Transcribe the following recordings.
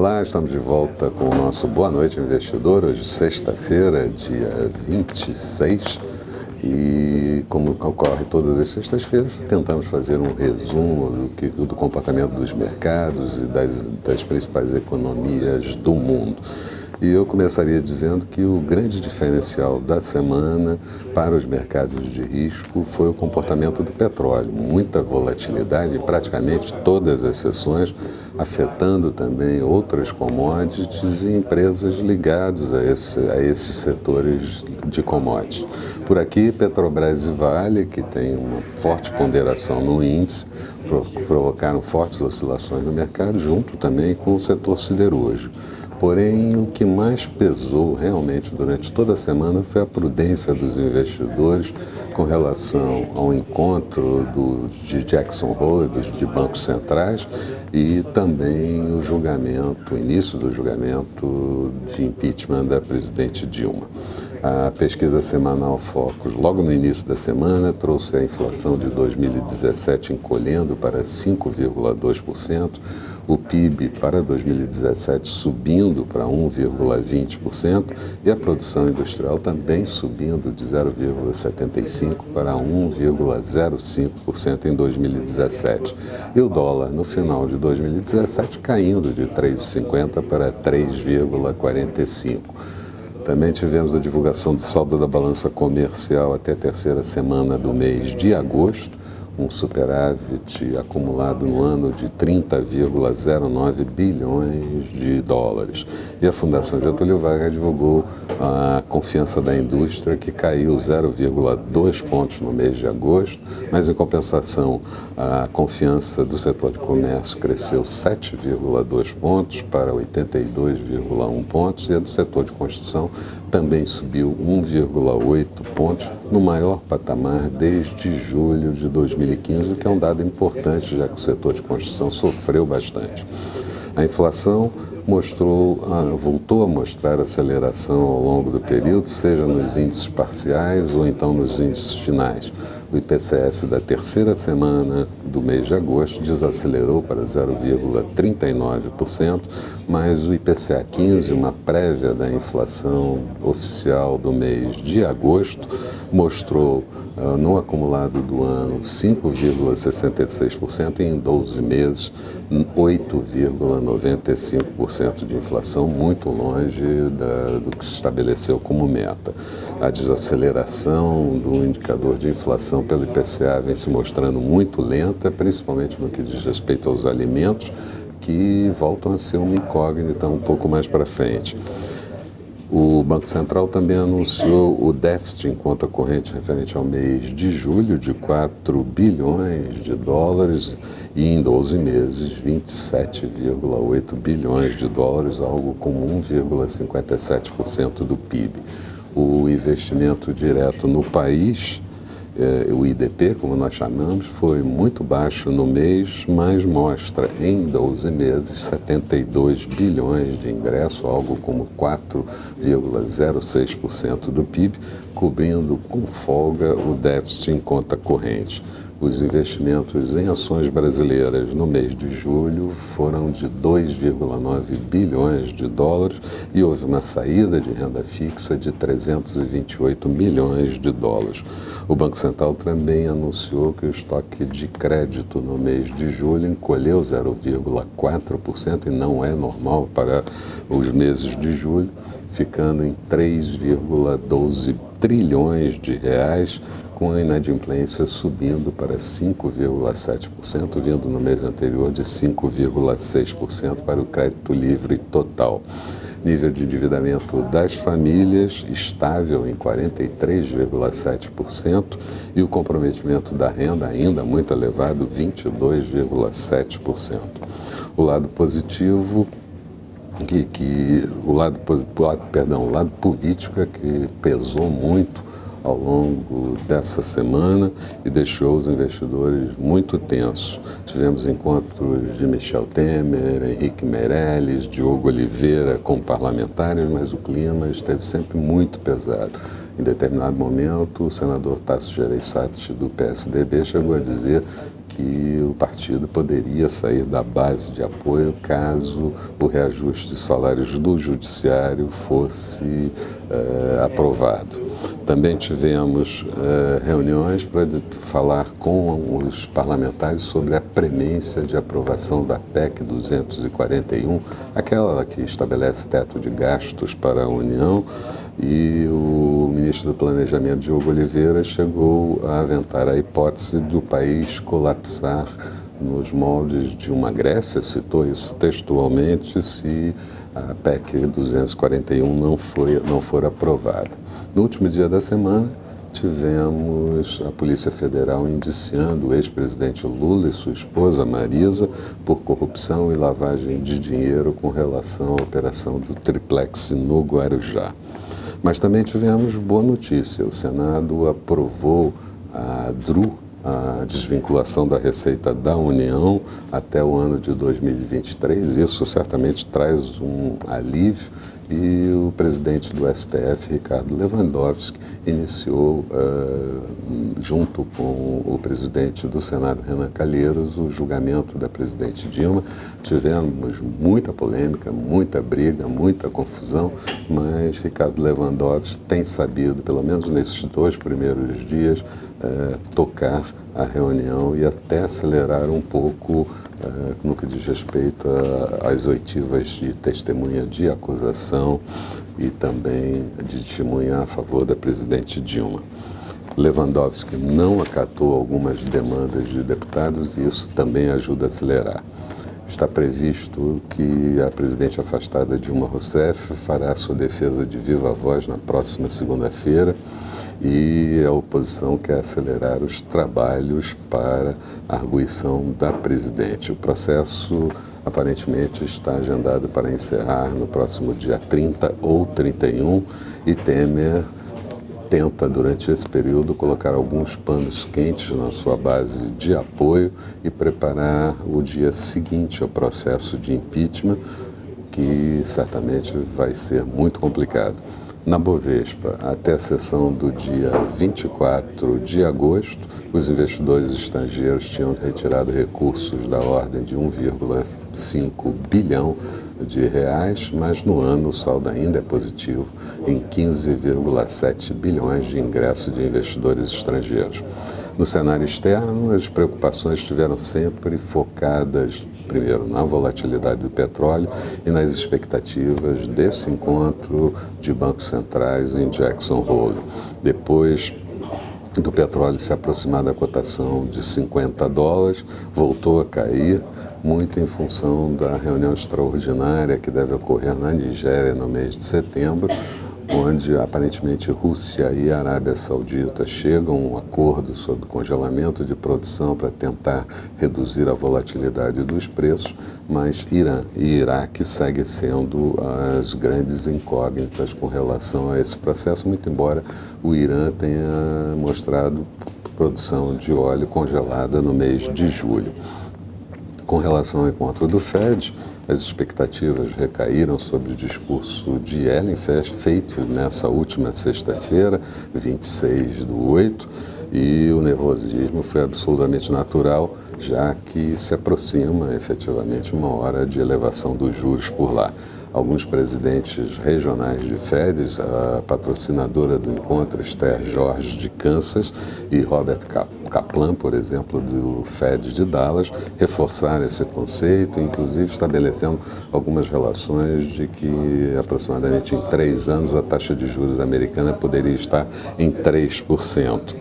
Olá, estamos de volta com o nosso Boa Noite Investidor, hoje sexta-feira, dia 26, e como ocorre todas as sextas-feiras, tentamos fazer um resumo do comportamento dos mercados e das principais economias do mundo. E eu começaria dizendo que o grande diferencial da semana para os mercados de risco foi o comportamento do petróleo. Muita volatilidade em praticamente todas as sessões, afetando também outras commodities e empresas ligadas a esses setores de commodities. Por aqui, Petrobras e Vale, que tem uma forte ponderação no índice, provocaram fortes oscilações no mercado, junto também com o setor siderúrgico. Porém, o que mais pesou realmente durante toda a semana foi a prudência dos investidores com relação ao encontro de Jackson Hole, de bancos centrais, e também o início do julgamento de impeachment da presidente Dilma. A pesquisa semanal Focus, logo no início da semana, trouxe a inflação de 2017 encolhendo para 5,2%, o PIB para 2017 subindo para 1,20% e a produção industrial também subindo de 0,75% para 1,05% em 2017. E o dólar, no final de 2017, caindo de 3,50 para 3,45%. Também tivemos a divulgação do saldo da balança comercial até a terceira semana do mês de agosto, um superávit acumulado no ano de 30,09 bilhões de dólares. E a Fundação Getúlio Vargas divulgou a confiança da indústria, que caiu 0,2 pontos no mês de agosto, mas em compensação a confiança do setor de comércio cresceu 7,2 pontos para 82,1 pontos e a do setor de construção também subiu 1,8 pontos, no maior patamar desde julho de 2015, o que é um dado importante, já que o setor de construção sofreu bastante. A inflação voltou a mostrar aceleração ao longo do período, seja nos índices parciais ou então nos índices finais. O IPCS da terceira semana do mês de agosto desacelerou para 0,39%, mas o IPCA 15, uma prévia da inflação oficial do mês de agosto, mostrou no acumulado do ano 5,66% e em 12 meses 8,95% de inflação, muito longe do que se estabeleceu como meta. A desaceleração do indicador de inflação pelo IPCA vem se mostrando muito lenta, principalmente no que diz respeito aos alimentos, que voltam a ser uma incógnita um pouco mais para frente. O Banco Central também anunciou o déficit em conta corrente referente ao mês de julho de 4 bilhões de dólares e em 12 meses 27,8 bilhões de dólares, algo como 1,57% do PIB. O investimento direto no país, o IDP, como nós chamamos, foi muito baixo no mês, mas mostra em 12 meses 72 bilhões de ingresso, algo como 4,06% do PIB, cobrindo com folga o déficit em conta corrente. Os investimentos em ações brasileiras no mês de julho foram de 2,9 bilhões de dólares e houve uma saída de renda fixa de 328 milhões de dólares. O Banco Central também anunciou que o estoque de crédito no mês de julho encolheu 0,4% e não é normal para os meses de julho, ficando em 3,12 trilhões de reais, com a inadimplência subindo para 5,7%, vindo no mês anterior de 5,6% para o crédito livre total. Nível de endividamento das famílias estável em 43,7% e o comprometimento da renda ainda muito elevado, 22,7%. O lado positivo o lado político é que pesou muito ao longo dessa semana e deixou os investidores muito tensos. Tivemos encontros de Michel Temer, Henrique Meirelles, Diogo Oliveira com parlamentares, mas o clima esteve sempre muito pesado. Em determinado momento, o senador Tasso Gereissati, do PSDB, chegou a dizer que o partido poderia sair da base de apoio caso o reajuste de salários do judiciário fosse aprovado. Também tivemos reuniões para falar com os parlamentares sobre a premência de aprovação da PEC 241, aquela que estabelece teto de gastos para a União, e o ministro do Planejamento, Diogo Oliveira, chegou a aventar a hipótese do país colapsar nos moldes de uma Grécia, citou isso textualmente, se a PEC 241 não for aprovada. No último dia da semana, tivemos a Polícia Federal indiciando o ex-presidente Lula e sua esposa Marisa por corrupção e lavagem de dinheiro com relação à operação do Triplex no Guarujá. Mas também tivemos boa notícia, o Senado aprovou a desvinculação da Receita da União até o ano de 2023. Isso certamente traz um alívio e o presidente do STF, Ricardo Lewandowski, iniciou, junto com o presidente do Senado, Renan Calheiros, o julgamento da presidente Dilma. Tivemos muita polêmica, muita briga, muita confusão, mas Ricardo Lewandowski tem sabido, pelo menos nesses 2 primeiros dias, tocar a reunião e até acelerar um pouco no que diz respeito às oitivas de testemunha de acusação e também de testemunha a favor da presidente Dilma. Lewandowski não acatou algumas demandas de deputados e isso também ajuda a acelerar. Está previsto que a presidente afastada Dilma Rousseff fará sua defesa de viva voz na próxima segunda-feira e a oposição quer acelerar os trabalhos para a arguição da presidente. O processo aparentemente está agendado para encerrar no próximo dia 30 ou 31 e Temer tenta, durante esse período, colocar alguns panos quentes na sua base de apoio e preparar o dia seguinte ao processo de impeachment, que certamente vai ser muito complicado. Na Bovespa, até a sessão do dia 24 de agosto, os investidores estrangeiros tinham retirado recursos da ordem de 1,5 bilhão de reais, mas no ano o saldo ainda é positivo em 15,7 bilhões de ingresso de investidores estrangeiros. No cenário externo, as preocupações estiveram sempre focadas, primeiro, na volatilidade do petróleo e nas expectativas desse encontro de bancos centrais em Jackson Hole. Depois do petróleo se aproximar da cotação de $50, voltou a cair, muito em função da reunião extraordinária que deve ocorrer na Nigéria no mês de setembro, onde aparentemente Rússia e Arábia Saudita chegam a um acordo sobre congelamento de produção para tentar reduzir a volatilidade dos preços, mas Irã e Iraque seguem sendo as grandes incógnitas com relação a esse processo, muito embora o Irã tenha mostrado produção de óleo congelada no mês de julho. Com relação ao encontro do Fed, as expectativas recaíram sobre o discurso de Ellen feito nessa última sexta-feira, 26/8, e o nervosismo foi absolutamente natural, já que se aproxima efetivamente uma hora de elevação dos juros por lá. Alguns presidentes regionais de Fed, a patrocinadora do encontro, Esther George de Kansas, e Robert Kaplan, por exemplo, do Fed de Dallas, reforçaram esse conceito, inclusive estabelecendo algumas relações de que aproximadamente em 3 anos a taxa de juros americana poderia estar em 3%.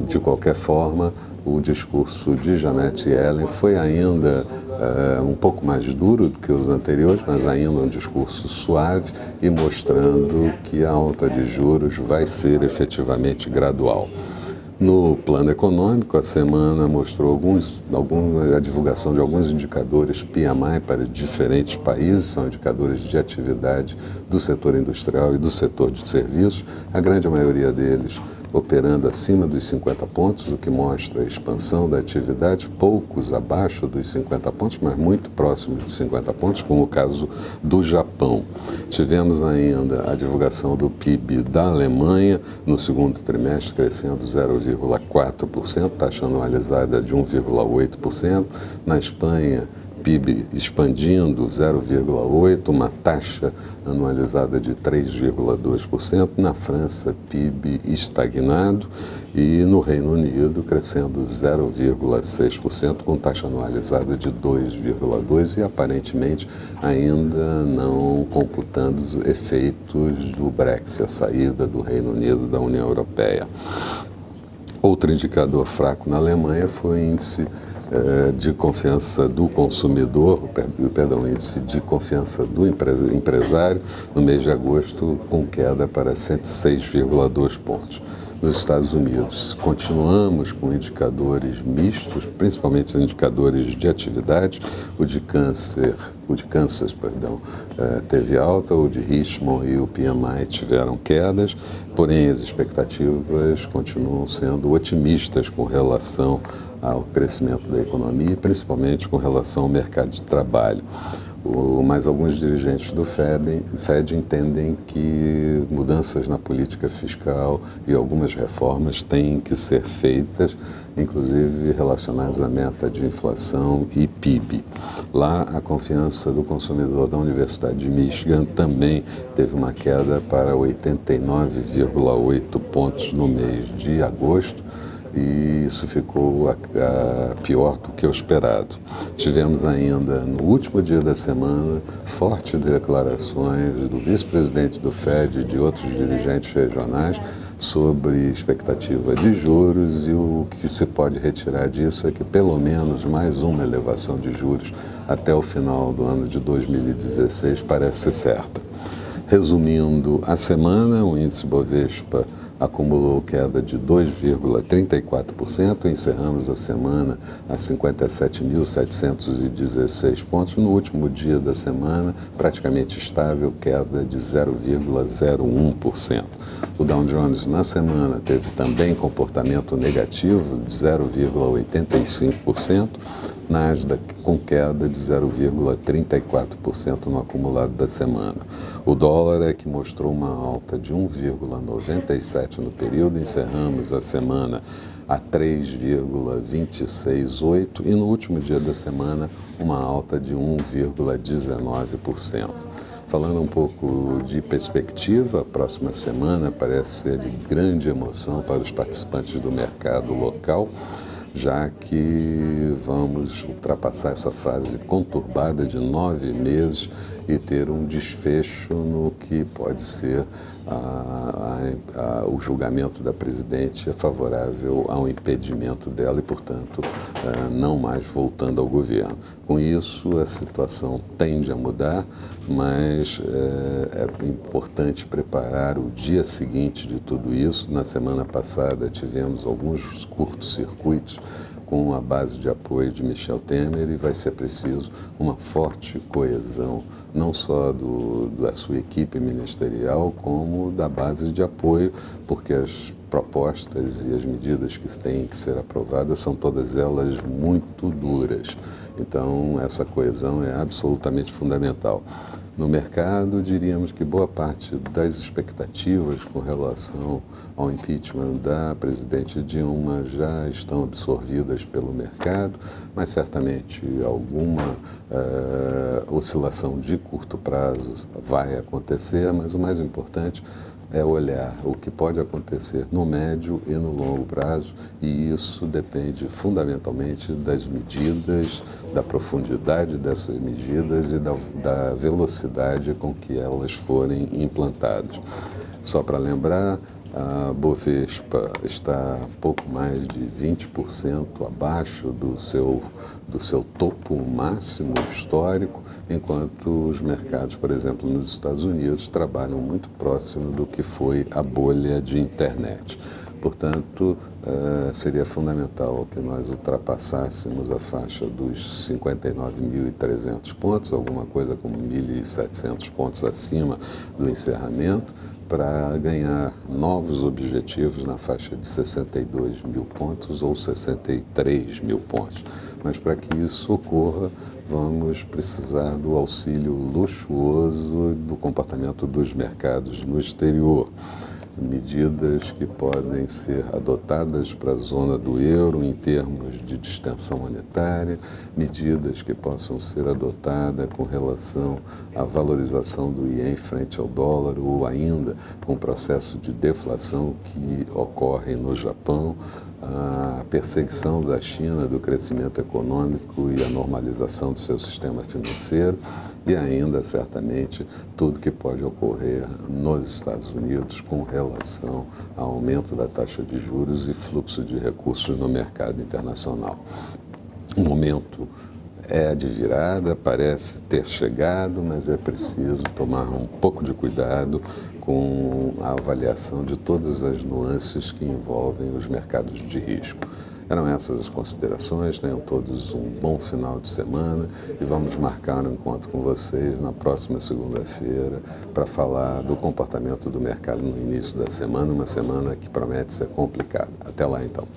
De qualquer forma, o discurso de Janet Yellen foi ainda um pouco mais duro do que os anteriores, mas ainda um discurso suave e mostrando que a alta de juros vai ser efetivamente gradual. No plano econômico, a semana mostrou a divulgação de alguns indicadores PMI para diferentes países, são indicadores de atividade do setor industrial e do setor de serviços, a grande maioria deles operando acima dos 50 pontos, o que mostra a expansão da atividade, poucos abaixo dos 50 pontos, mas muito próximos dos 50 pontos, como o caso do Japão. Tivemos ainda a divulgação do PIB da Alemanha no segundo trimestre, crescendo 0,4%, taxa anualizada de 1,8%. Na Espanha, PIB expandindo 0,8%, uma taxa anualizada de 3,2%. Na França, PIB estagnado e no Reino Unido crescendo 0,6%, com taxa anualizada de 2,2% e aparentemente ainda não computando os efeitos do Brexit, a saída do Reino Unido da União Europeia. Outro indicador fraco na Alemanha foi o índice de confiança do consumidor, índice de confiança do empresário, no mês de agosto, com queda para 106,2 pontos. Nos Estados Unidos, continuamos com indicadores mistos, principalmente os indicadores de atividade. O de Kansas, teve alta, o de Richmond e o PMI tiveram quedas, porém as expectativas continuam sendo otimistas com relação ao crescimento da economia, principalmente com relação ao mercado de trabalho. Mas alguns dirigentes do Fed entendem que mudanças na política fiscal e algumas reformas têm que ser feitas, inclusive relacionadas à meta de inflação e PIB. Lá, a confiança do consumidor da Universidade de Michigan também teve uma queda para 89,8 pontos no mês de agosto, e isso ficou pior do que o esperado. Tivemos ainda, no último dia da semana, fortes declarações do vice-presidente do Fed e de outros dirigentes regionais sobre expectativa de juros, e o que se pode retirar disso é que pelo menos mais uma elevação de juros até o final do ano de 2016 parece certa. Resumindo a semana, o índice Bovespa acumulou queda de 2,34%, encerramos a semana a 57.716 pontos. No último dia da semana, praticamente estável, queda de 0,01%. O Dow Jones na semana teve também comportamento negativo de 0,85%, Nasdaq com queda de 0,34% no acumulado da semana. O dólar é que mostrou uma alta de 1,97% no período, encerramos a semana a 3,268 e no último dia da semana uma alta de 1,19%. Falando um pouco de perspectiva, a próxima semana parece ser de grande emoção para os participantes do mercado local, já que vamos ultrapassar essa fase conturbada de 9 meses e ter um desfecho no que pode ser o julgamento da presidente favorável ao impedimento dela e, portanto, não mais voltando ao governo. Com isso, a situação tende a mudar, mas é importante preparar o dia seguinte de tudo isso. Na semana passada tivemos alguns curtos-circuitos com a base de apoio de Michel Temer e vai ser preciso uma forte coesão, não só da sua equipe ministerial, como da base de apoio, porque as propostas e as medidas que têm que ser aprovadas são todas elas muito duras. Então, essa coesão é absolutamente fundamental. No mercado, diríamos que boa parte das expectativas com relação ao impeachment da presidente Dilma já estão absorvidas pelo mercado, mas certamente alguma oscilação de curto prazo vai acontecer, mas o mais importante é olhar o que pode acontecer no médio e no longo prazo, e isso depende fundamentalmente das medidas, da profundidade dessas medidas e da velocidade com que elas forem implantadas. Só para lembrar, a Bovespa está pouco mais de 20% abaixo do seu topo máximo histórico, enquanto os mercados, por exemplo, nos Estados Unidos, trabalham muito próximo do que foi a bolha de internet. Portanto, seria fundamental que nós ultrapassássemos a faixa dos 59.300 pontos, alguma coisa como 1.700 pontos acima do encerramento, para ganhar novos objetivos na faixa de 62 mil pontos ou 63 mil pontos. Mas para que isso ocorra, vamos precisar do auxílio luxuoso do comportamento dos mercados no exterior. Medidas que podem ser adotadas para a zona do euro em termos de distensão monetária, medidas que possam ser adotadas com relação à valorização do iene frente ao dólar ou ainda com o processo de deflação que ocorre no Japão, a perseguição da China do crescimento econômico e a normalização do seu sistema financeiro e ainda, certamente, tudo que pode ocorrer nos Estados Unidos com relação ao aumento da taxa de juros e fluxo de recursos no mercado internacional. O momento é de virada, parece ter chegado, mas é preciso tomar um pouco de cuidado com a avaliação de todas as nuances que envolvem os mercados de risco. Eram essas as considerações, tenham todos um bom final de semana e vamos marcar um encontro com vocês na próxima segunda-feira para falar do comportamento do mercado no início da semana, uma semana que promete ser complicada. Até lá então.